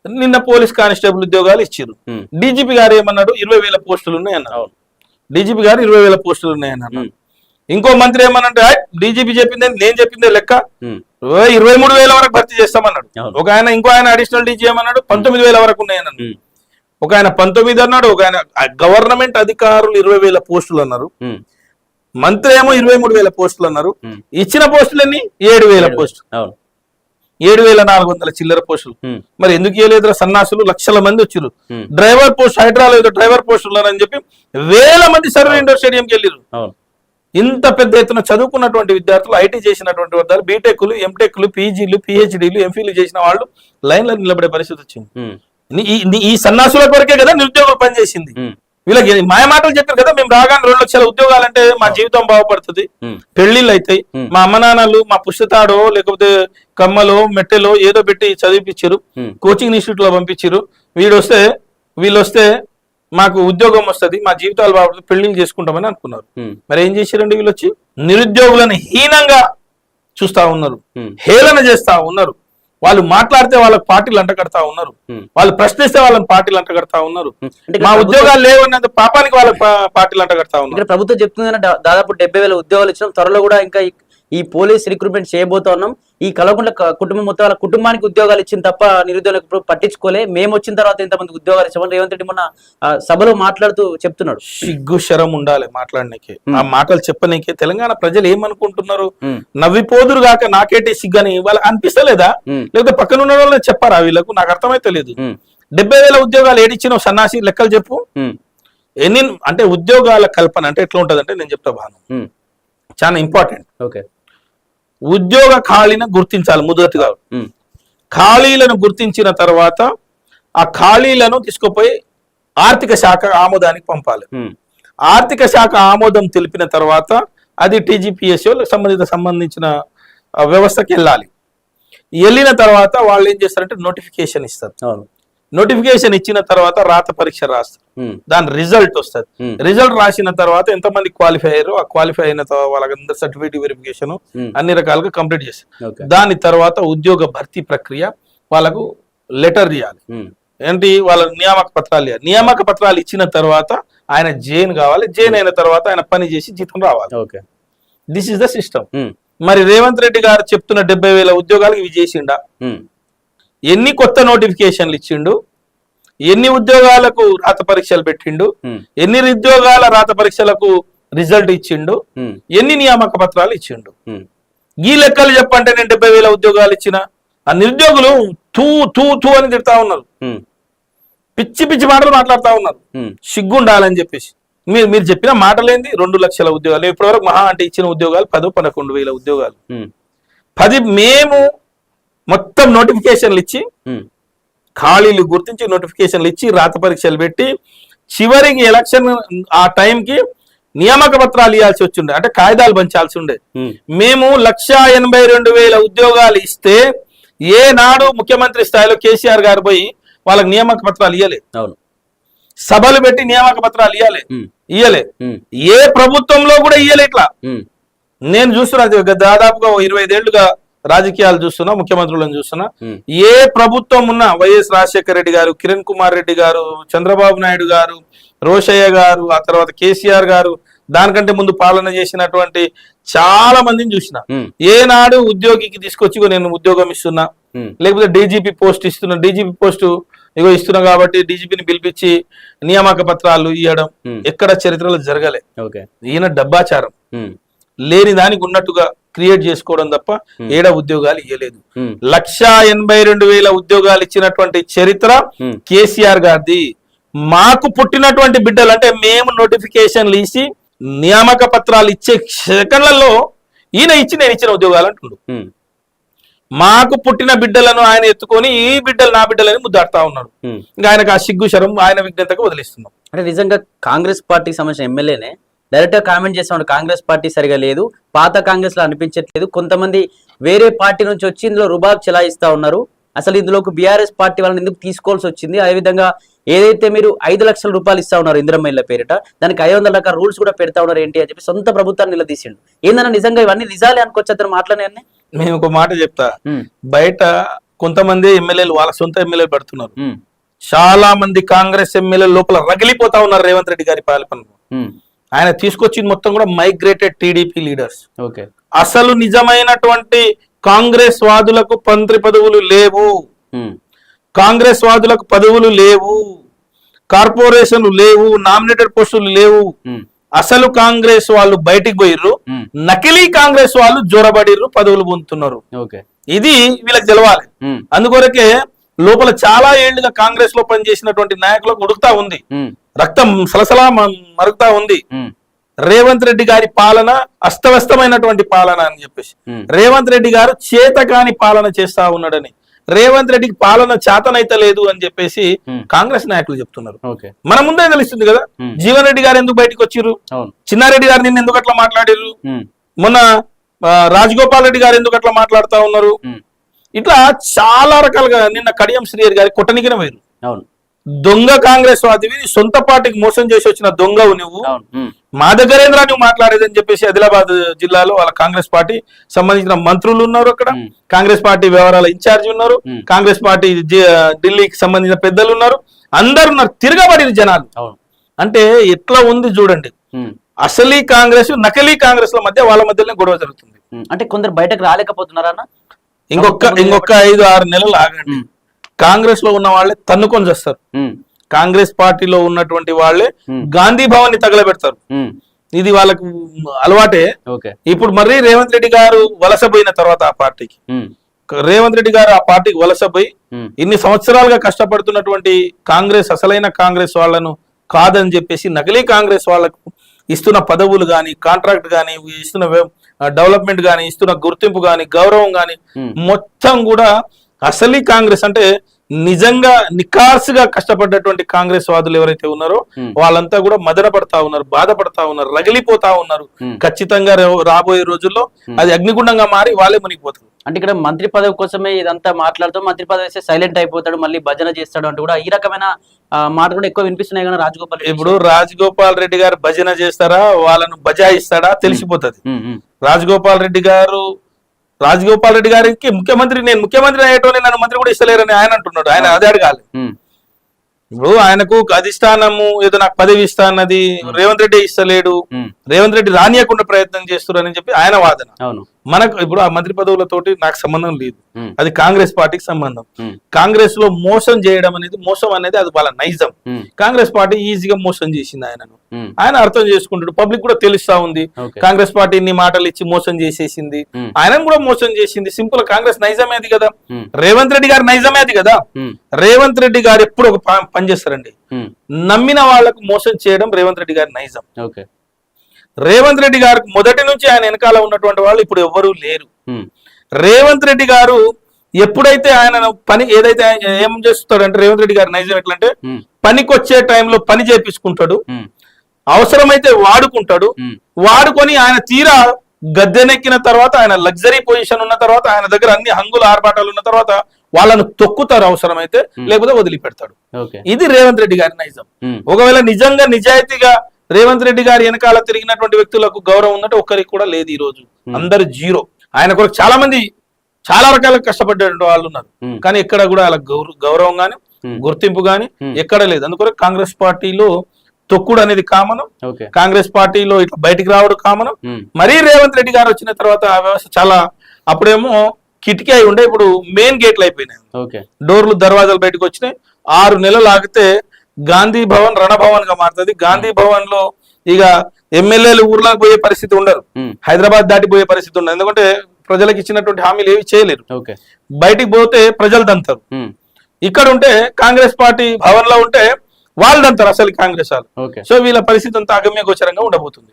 నిన్న police constable ఉద్యోగాలు ఇచ్చారు. డీజీపీ గారు ఏమన్నాడు, 20,000 పోస్టులు ఉన్నాయన్నారు. డీజీపీ గారు 20,000 పోస్టులు ఉన్నాయన్నారు. ఇంకో మంత్రి ఏమన్నాడు, డీజీపీ చెప్పిందే నేను చెప్పిందే లెక్క, 23,000 వరకు భర్తీ చేస్తామన్నాడు. ఒక ఆయన ఇంకో ఆయన అడిషనల్ డీజీ ఏమన్నాడు, 19,000 వరకు ఉన్నాయన్నాడు. ఒక ఆయన 19 అన్నాడు. ఒక ఆయన గవర్నమెంట్ అధికారులు 20,000 పోస్టులు అన్నారు. మంత్రి ఏమో 23,000 పోస్టులు అన్నారు. ఇచ్చిన పోస్టులు ఎన్ని? 7,000 పోస్టులు, 7,400 చిల్లర పోస్టులు. మరి ఎందుకు ఇవ్వలేదు? సన్నాసులు లక్షల మంది వచ్చారు. డ్రైవర్ పోస్ట్ హైదరాబాద్ ఏదో డ్రైవర్ పోస్టులు ఉన్నారని చెప్పి వేల మంది సర్వే ఇండోర్ స్టేడియంకి వెళ్ళారు. ఇంత పెద్ద ఎత్తున చదువుకున్నటువంటి విద్యార్థులు, ఐటీ చేసినటువంటి వాళ్ళు, బీటెక్లు, ఎంటెక్లు, పీజీలు, పిహెచ్డీలు, ఎంఫీలు చేసిన వాళ్ళు లైన్లో నిలబడే పరిస్థితి వచ్చింది. ఈ సన్నాసుల కొరకే కదా నిరుద్యోగులు పనిచేసింది. వీళ్ళకి మాయ మాటలు చెప్పారు కదా, మేము రాగానే 2 లక్షల ఉద్యోగాలంటే మా జీవితం బాగుపడుతుంది, పెళ్లిళ్ళు అవుతాయి, మా అమ్మ నాన్నలు మా పుస్తతాడో లేకపోతే కమ్మలో మెట్టెలో ఏదో పెట్టి చదివిపించారు, కోచింగ్ ఇన్స్టిట్యూట్ లో పంపించారు, వీళ్ళు వస్తే మాకు ఉద్యోగం వస్తుంది, మా జీవితాలు బాగుపడుతుంది, పెళ్లిళ్ళు చేసుకుంటామని అనుకున్నారు. మరి ఏం చేశారండి? వీళ్ళు వచ్చి నిరుద్యోగులను హీనంగా చూస్తా ఉన్నారు, హేళన చేస్తా ఉన్నారు. వాళ్ళు మాట్లాడితే వాళ్ళకి పార్టీలు అంటగడతా ఉన్నారు, వాళ్ళు ప్రశ్నిస్తే వాళ్ళని పార్టీలు అంటగడతా ఉన్నారు. మా ఉద్యోగాలు లేవన్నంత పాపానికి వాళ్ళకి పార్టీలు అంటగడతా ఉన్నారు. ప్రభుత్వం చెప్తుంది దాదాపు 70,000 ఉద్యోగాలు ఇచ్చినాం, త్వరలో కూడా ఇంకా ఈ పోలీస్ రిక్రూట్మెంట్ చేయబోతా ఉన్నాం. ఈ కల్వకుంట్ల కుటుంబం మొత్తం వాళ్ళ కుటుంబానికి ఉద్యోగాలు ఇచ్చిన తప్ప నిరుద్యోగులకు పట్టించుకోలే, మేము వచ్చిన తర్వాత ఇంతమంది ఉద్యోగాలు ఇచ్చామని రేవంత్ రెడ్డి మొన్న సభలో మాట్లాడుతూ చెప్తున్నాడు. సిగ్గు శరం ఉండాలి మాట్లాడనీకే, ఆ మాటలు చెప్పనీకే. తెలంగాణ ప్రజలు ఏమనుకుంటున్నారు? నవ్విపోదురు గాక నాకేటి సిగ్గని వాళ్ళకి అనిపిస్తలేదా? లేకపోతే పక్కన ఉన్న వాళ్ళని చెప్పారా వీళ్ళకు? నాకు అర్థమైతే లేదు. 70,000 ఉద్యోగాలు ఏడిచ్చిన సన్నాసి లెక్కలు చెప్పు. ఎన్ని అంటే ఉద్యోగాల కల్పన అంటే ఎట్లా ఉంటదంటే నేను చెప్తా భాను, చాలా ఇంపార్టెంట్. ఓకే, ఉద్యోగ ఖాళీని గుర్తించాలి మొదటిగా. ఖాళీలను గుర్తించిన తర్వాత ఆ ఖాళీలను తీసుకుపోయి ఆర్థిక శాఖ ఆమోదానికి పంపాలి. ఆర్థిక శాఖ ఆమోదం తెలిపిన తర్వాత అది టీజీపీఎస్ఓ సంబంధించిన వ్యవస్థకి వెళ్ళాలి. వెళ్ళిన తర్వాత వాళ్ళు ఏం చేస్తారంటే నోటిఫికేషన్ ఇస్తారు. నోటిఫికేషన్ ఇచ్చిన తర్వాత రాత పరీక్ష రాస్తారు, దాని రిజల్ట్ వస్తుంది. రిజల్ట్ రాసిన తర్వాత ఎంతమంది క్వాలిఫై అయ్యారో ఆ క్వాలిఫై అయిన వాళ్ళందరూ సర్టిఫికేట్ వెరిఫికేషన్ అన్ని రకాలుగా కంప్లీట్ చేస్తారు. దాని తర్వాత ఉద్యోగ భర్తీ ప్రక్రియ వాళ్ళకు లెటర్ ఇవ్వాలి, ఏంటి వాళ్ళ నియామక పత్రాలు ఇవ్వాలి. నియామక పత్రాలు ఇచ్చిన తర్వాత ఆయన జైన్ కావాలి, జైన్ అయిన తర్వాత ఆయన పని చేసి జీతం రావాలి. This is the system. మరి రేవంత్ రెడ్డి గారు చెప్తున్న 70,000 ఉద్యోగాలు ఇవి చేసిండా? ఎన్ని కొత్త నోటిఫికేషన్లు ఇచ్చిండు? ఎన్ని ఉద్యోగాలకు రాత పరీక్షలు పెట్టిండు? ఎన్ని ఉద్యోగాల రాత పరీక్షలకు రిజల్ట్ ఇచ్చిండు? ఎన్ని నియామక పత్రాలు ఇచ్చిండు? ఈ లెక్కలు చెప్పంటే నేను 70,000 ఉద్యోగాలు ఇచ్చిన ఆ నిరుద్యోగులు తూ తూ తూ అని తిడతా ఉన్నారు, పిచ్చి పిచ్చి మాటలు మాట్లాడుతా ఉన్నారు. సిగ్గుండాలని చెప్పేసి మీరు చెప్పిన మాటలేంది? 2 లక్షల ఉద్యోగాలు ఇప్పటివరకు మహా అంటే ఇచ్చిన ఉద్యోగాలు 10-11,000 ఉద్యోగాలు. 10 మేము మొత్తం నోటిఫికేషన్లు ఇచ్చి ఖాళీలు గుర్తించి నోటిఫికేషన్లు ఇచ్చి రాత పరీక్షలు పెట్టి చివరికి ఎలక్షన్ ఆ టైంకి నియామక పత్రాలు ఇవ్వాల్సి వచ్చిండే, అంటే కాగితాలు పంచాల్సి ఉండే. మేము 1,82,000 ఉద్యోగాలు ఇస్తే ఏనాడు ముఖ్యమంత్రి స్థాయిలో కేసీఆర్ గారు పోయి వాళ్ళకి నియామక పత్రాలు ఇవ్వలే, సభలు పెట్టి నియామక పత్రాలు ఇయ్యలే. ఏ ప్రభుత్వంలో కూడా ఇయ్యలే. ఇట్లా నేను చూస్తున్నా, దాదాపుగా 25 ఏళ్లుగా రాజకీయాలు చూస్తున్నా, ముఖ్యమంత్రులను చూస్తున్నా. ఏ ప్రభుత్వం ఉన్నా వైఎస్ రాజశేఖర రెడ్డి గారు, కిరణ్ కుమార్ రెడ్డి గారు, చంద్రబాబు నాయుడు గారు, రోషయ్య గారు, ఆ తర్వాత కేసీఆర్ గారు, దానికంటే ముందు పాలన చేసినటువంటి చాలా మందిని చూసిన. ఏనాడు ఉద్యోగికి తీసుకొచ్చి నేను ఉద్యోగం ఇస్తున్నా, లేకపోతే డీజీపీ పోస్ట్ ఇస్తున్నా, డీజీపీ పోస్టు ఇస్తున్నా కాబట్టి డీజీపీని పిలిపించి నియామక పత్రాలు ఇవ్వడం ఎక్కడ చరిత్రలో జరగలే. ఈయన డబ్బాచారం లేని దానికి ఉన్నట్టుగా క్రియేట్ చేసుకోవడం తప్ప ఏడా ఉద్యోగాలు ఇవ్వలేదు. 1,82,000 ఉద్యోగాలు ఇచ్చినటువంటి చరిత్ర కేసీఆర్ గారిది. మాకు పుట్టినటువంటి బిడ్డలు అంటే మేము నోటిఫికేషన్లు ఇచ్చి నియామక పత్రాలు ఇచ్చే సెకండ్లలో ఈయన ఇచ్చి నేను ఇచ్చిన ఉద్యోగాలు అంటుండు. మాకు పుట్టిన బిడ్డలను ఆయన ఎత్తుకొని ఈ బిడ్డలు నా బిడ్డలని ముద్దాడుతా ఉన్నాడు. ఇంకా ఆయనకు ఆ సిగ్గు శరం ఆయన విజ్ఞతకు వదిలిస్తున్నాం. అంటే నిజంగా కాంగ్రెస్ పార్టీకి సంబంధించిన ఎమ్మెల్యేనే డైరెక్ట్ గా కామెంట్ చేస్తాడు, కాంగ్రెస్ పార్టీ సరిగా లేదు, పాత కాంగ్రెస్ లో అనిపించట్లేదు, కొంతమంది వేరే పార్టీ నుంచి వచ్చి ఇందులో రుబాబ్ చెలాయిస్తా ఉన్నారు, అసలు ఇందులోకి బీఆర్ఎస్ పార్టీ వాళ్ళని ఎందుకు తీసుకోవాల్సి వచ్చింది, అదేవిధంగా ఏదైతే మీరు 5 లక్షల రూపాయలు ఇస్తా ఉన్నారు ఇందిరమ్మ ఇళ్ల పేరిట, దానికి 500 రకాల రూల్స్ కూడా పెడతా ఉన్నారు ఏంటి అని చెప్పి సొంత ప్రభుత్వాన్ని నిలదీసిండు. ఏందన్నా నిజంగా ఇవన్నీ నిజాలే అనుకోవచ్చు అతను మాట్లాడే? మేము ఒక మాట చెప్తా, బయట కొంతమంది ఎమ్మెల్యేలు వాళ్ళ సొంత ఎమ్మెల్యేలు పెడుతున్నారు. ఉమ్, చాలా మంది కాంగ్రెస్ ఎమ్మెల్యేలు లోపల రగిలిపోతా ఉన్నారు రేవంత్ రెడ్డి గారి పాలనలో. ఉమ్, ఆయన తీసుకొచ్చింది మొత్తం కూడా మైగ్రేటెడ్ టీడీపీ లీడర్స్. ఓకే. అసలు నిజమైనటువంటి కాంగ్రెస్ వాదులకు మంత్రి పదవులు లేవు, ఉమ్, కాంగ్రెస్ వాదులకు పదవులు లేవు, కార్పొరేషన్లు లేవు, నామినేటెడ్ పోస్టులు లేవు. ఉమ్, అసలు కాంగ్రెస్ వాళ్ళు బయటికి పోయిర్రు, ఉమ్, నకిలీ కాంగ్రెస్ వాళ్ళు జోరబడిర్రు, పదవులు పొందుతున్నారు. ఓకే. ఇది వీళ్ళకి తెలవాలి. ఉమ్, అందుకొరకే లోపల చాలా ఏళ్లుగా కాంగ్రెస్ లో పనిచేసినటువంటి నాయకులకు ఉడుకుతా ఉంది, ఉమ్, రక్తం సలసలా మరుగుతా ఉంది. ఉమ్, రేవంత్ రెడ్డి గారి పాలన అస్తవ్యస్తమైనటువంటి పాలన అని చెప్పేసి, ఉమ్, రేవంత్ రెడ్డి గారు చేతకాని పాలన చేస్తా ఉన్నాడని, రేవంత్ రెడ్డికి పాలన చేతనైతే లేదు అని చెప్పేసి ఉమ్, కాంగ్రెస్ నాయకులు చెప్తున్నారు. ఓకే. మన ముందే తెలుస్తుంది కదా, ఉమ్, జీవన్ రెడ్డి గారు ఎందుకు బయటకు వచ్చిర్రు, అవును. చిన్నారెడ్డి గారు నిన్న ఎందుకు అట్లా మాట్లాడిర్రు, ఉమ్, మొన్న రాజగోపాల్ రెడ్డి గారు ఎందుకు అట్లా మాట్లాడుతా ఉన్నారు. ఉమ్, ఇట్లా చాలా రకాలుగా నిన్న కడియం శ్రీహరి గారి కొట్టనికిన వేరు. అవును. దొంగ కాంగ్రెస్ వాదివి, సొంత పార్టీకి మోసం చేసి వచ్చిన దొంగవు నువ్వు, అవును. ఉమ్, మా దగ్గరేంద్రా నువ్వు మాట్లాడేదని చెప్పేసి ఆదిలాబాద్ జిల్లాలో వాళ్ళ కాంగ్రెస్ పార్టీ సంబంధించిన మంత్రులు ఉన్నారు, అక్కడ ఉమ్, కాంగ్రెస్ పార్టీ వ్యవహారాల ఇన్ఛార్జి ఉన్నారు, ఉమ్, కాంగ్రెస్ పార్టీ ఢిల్లీకి సంబంధించిన పెద్దలు ఉన్నారు, అందరు ఉన్నారు, తిరగబడిన జనాలు. అవును. అంటే ఎట్లా ఉంది చూడండి, ఉమ్, అసలీ కాంగ్రెస్ నకలీ కాంగ్రెస్ ల మధ్య వాళ్ళ మధ్యలో గొడవ జరుగుతుంది. ఉమ్, అంటే కొందరు బయటకు రాలేకపోతున్నారా అన్న? ఇంకొక 5-6 నెలలు ఆగండి, ఉమ్, కాంగ్రెస్ లో ఉన్న వాళ్ళే తన్నుకొని చేస్తారు. ఉమ్, కాంగ్రెస్ పార్టీలో ఉన్నటువంటి వాళ్ళే ఉమ్, గాంధీ భవన్ ని తగలబెడతారు. ఉమ్, ఇది వాళ్ళకు అలవాటే. ఓకే. ఇప్పుడు మరీ రేవంత్ రెడ్డి గారు వలసపోయిన తర్వాత ఆ పార్టీకి, ఉమ్, రేవంత్ రెడ్డి గారు ఆ పార్టీకి వలసపోయి ఉమ్, ఇన్ని సంవత్సరాలుగా కష్టపడుతున్నటువంటి కాంగ్రెస్ అసలైన కాంగ్రెస్ వాళ్ళను కాదని చెప్పేసి నకిలీ కాంగ్రెస్ వాళ్ళకు ఇస్తున్న పదవులు కానీ, కాంట్రాక్ట్ కానీ, ఇస్తున్న డెవలప్మెంట్ కానీ, ఇస్తున్న గుర్తింపు కానీ, గౌరవం కానీ ఉమ్, మొత్తం కూడా అసలీ కాంగ్రెస్ అంటే నిజంగా నికార్సుగా కష్టపడ్డటువంటి కాంగ్రెస్ వాదులు ఎవరైతే ఉన్నారో ఉమ్, వాళ్ళంతా కూడా మదన పడతా ఉన్నారు, బాధపడతా ఉన్నారు, రగిలిపోతా ఉన్నారు. ఉమ్. ఖచ్చితంగా రాబోయే రోజుల్లో అది అగ్నిగుండంగా మారి వాళ్ళే మునిగిపోతారు. అంటే ఇక్కడ మంత్రి పదవి కోసమే ఇదంతా మాట్లాడుతూ మంత్రి పదవి వేస్తే సైలెంట్ అయిపోతాడు, మళ్ళీ భజన చేస్తాడు అంటూ కూడా ఈ రకమైన మాట కూడా ఎక్కువ వినిపిస్తున్నాయి కానీ రాజగోపాల్ రెడ్డి ఇప్పుడు రాజగోపాల్ రెడ్డి గారు భజన చేస్తారా, వాళ్ళను బజాయిస్తాడా తెలిసిపోతుంది. ఉమ్, ఉమ్, రాజగోపాల్ రెడ్డి గారికి నేను ముఖ్యమంత్రి అయ్యేటోని నన్ను మంత్రి కూడా ఇస్తలేరని ఆయన అంటున్నాడు. ఆయన అదే అడగాలి. ఉమ్, ఇప్పుడు ఆయనకు అధిష్టానము ఏదో నాకు పదవి ఇస్తా అన్నది రేవంత్ రెడ్డి ఇస్తలేడు, ఉమ్, రేవంత్ రెడ్డి రానియకుండా ప్రయత్నం చేస్తున్నారు అని చెప్పి ఆయన వాదన. అవును. మనకు ఇప్పుడు ఆ మంత్రి పదవులతోటి నాకు సంబంధం లేదు, ఉమ్, అది కాంగ్రెస్ పార్టీకి సంబంధం. ఉమ్, కాంగ్రెస్ లో మోసం చేయడం అనేది, మోసం అనేది అది వాళ్ళ నైజం. ఉమ్, కాంగ్రెస్ పార్టీ ఈజీగా మోసం చేసింది ఆయనను, ఉమ్, ఆయన అర్థం చేసుకుంటాడు. పబ్లిక్ కూడా తెలుస్తా ఉంది, ఓకే. కాంగ్రెస్ పార్టీ ఇన్ని మాటలు ఇచ్చి మోసం చేసేసింది, ఉమ్, ఆయనను కూడా మోసం చేసింది. సింపుల్ కాంగ్రెస్ నైజమే అది కదా, ఉమ్, రేవంత్ రెడ్డి గారి నైజమే అది కదా. ఉమ్, రేవంత్ రెడ్డి గారు ఎప్పుడు ఒక పని చేస్తారండి, ఉమ్, నమ్మిన వాళ్లకు మోసం చేయడం రేవంత్ రెడ్డి గారి నైజం. ఓకే. రేవంత్ రెడ్డి గారికి మొదటి నుంచి ఆయన వెనకాల ఉన్నటువంటి వాళ్ళు ఇప్పుడు ఎవ్వరూ లేరు. ఉమ్, రేవంత్ రెడ్డి గారు ఎప్పుడైతే ఆయన పని ఏదైతే ఏం చేస్తాడంటే, రేవంత్ రెడ్డి గారి నైజం ఎట్లా అంటే, ఉమ్, పనికి వచ్చే టైంలో పని చేపించుకుంటాడు, ఉమ్, అవసరమైతే వాడుకుంటాడు, ఉమ్, వాడుకొని ఆయన తీరా గద్దెనెక్కిన తర్వాత, ఆయన లగ్జరీ పొజిషన్ ఉన్న తర్వాత, ఆయన దగ్గర అన్ని హంగులు ఆర్భాటాలు ఉన్న తర్వాత వాళ్ళను తొక్కుతారు అవసరమైతే, లేకపోతే వదిలిపెడతాడు. ఓకే. ఇది రేవంత్ రెడ్డి గారి నైజం. ఉమ్, ఒకవేళ నిజంగా నిజాయితీగా రేవంత్ రెడ్డి గారి వెనకాల తిరిగినటువంటి వ్యక్తులకు గౌరవం ఉందంటే ఒక్కరికి కూడా లేదు ఈ రోజు, అందరు జీరో. ఆయన కొరకు చాలా మంది చాలా రకాలుగా కష్టపడ్డ వాళ్ళు ఉన్నారు, ఉమ్, కానీ ఎక్కడ కూడా అలా గౌరవం గాని, ఉమ్, గుర్తింపు గాని ఉమ్, ఎక్కడ లేదు. అందుకొరకు కాంగ్రెస్ పార్టీలో తొక్కుడు అనేది కామనం, ఓకే. కాంగ్రెస్ పార్టీలో ఇట్లా బయటికి రావడం కామనం. ఉమ్, మరీ రేవంత్ రెడ్డి గారు వచ్చిన తర్వాత ఆ వ్యవస్థ చాలా, అప్పుడేమో కిటికీ అయి ఉండే, ఇప్పుడు మెయిన్ గేట్లు అయిపోయినాయి, ఓకే. డోర్లు దర్వాజాలు బయటకు వచ్చినాయి. 6 నెలలు ఆగితే గాంధీ భవన్ రణభవన్ గా మారుతుంది. గాంధీ భవన్ లో ఇక ఎమ్మెల్యేలు ఊర్లోకి పోయే పరిస్థితి ఉండరు, ఉమ్, హైదరాబాద్ దాటిపోయే పరిస్థితి ఉండదు. ఎందుకంటే ప్రజలకు ఇచ్చినటువంటి హామీలు ఏవి చేయలేరు, ఓకే. బయటికి పోతే ప్రజలు దంతారు. ఉమ్, ఇక్కడ ఉంటే కాంగ్రెస్ పార్టీ భవన్ లో ఉంటే వాళ్ళు దంతారు అసలు కాంగ్రెస్ వాళ్ళు. ఓకే. సో వీళ్ళ పరిస్థితి అంతా అగమ్య గోచరంగా ఉండబోతుంది.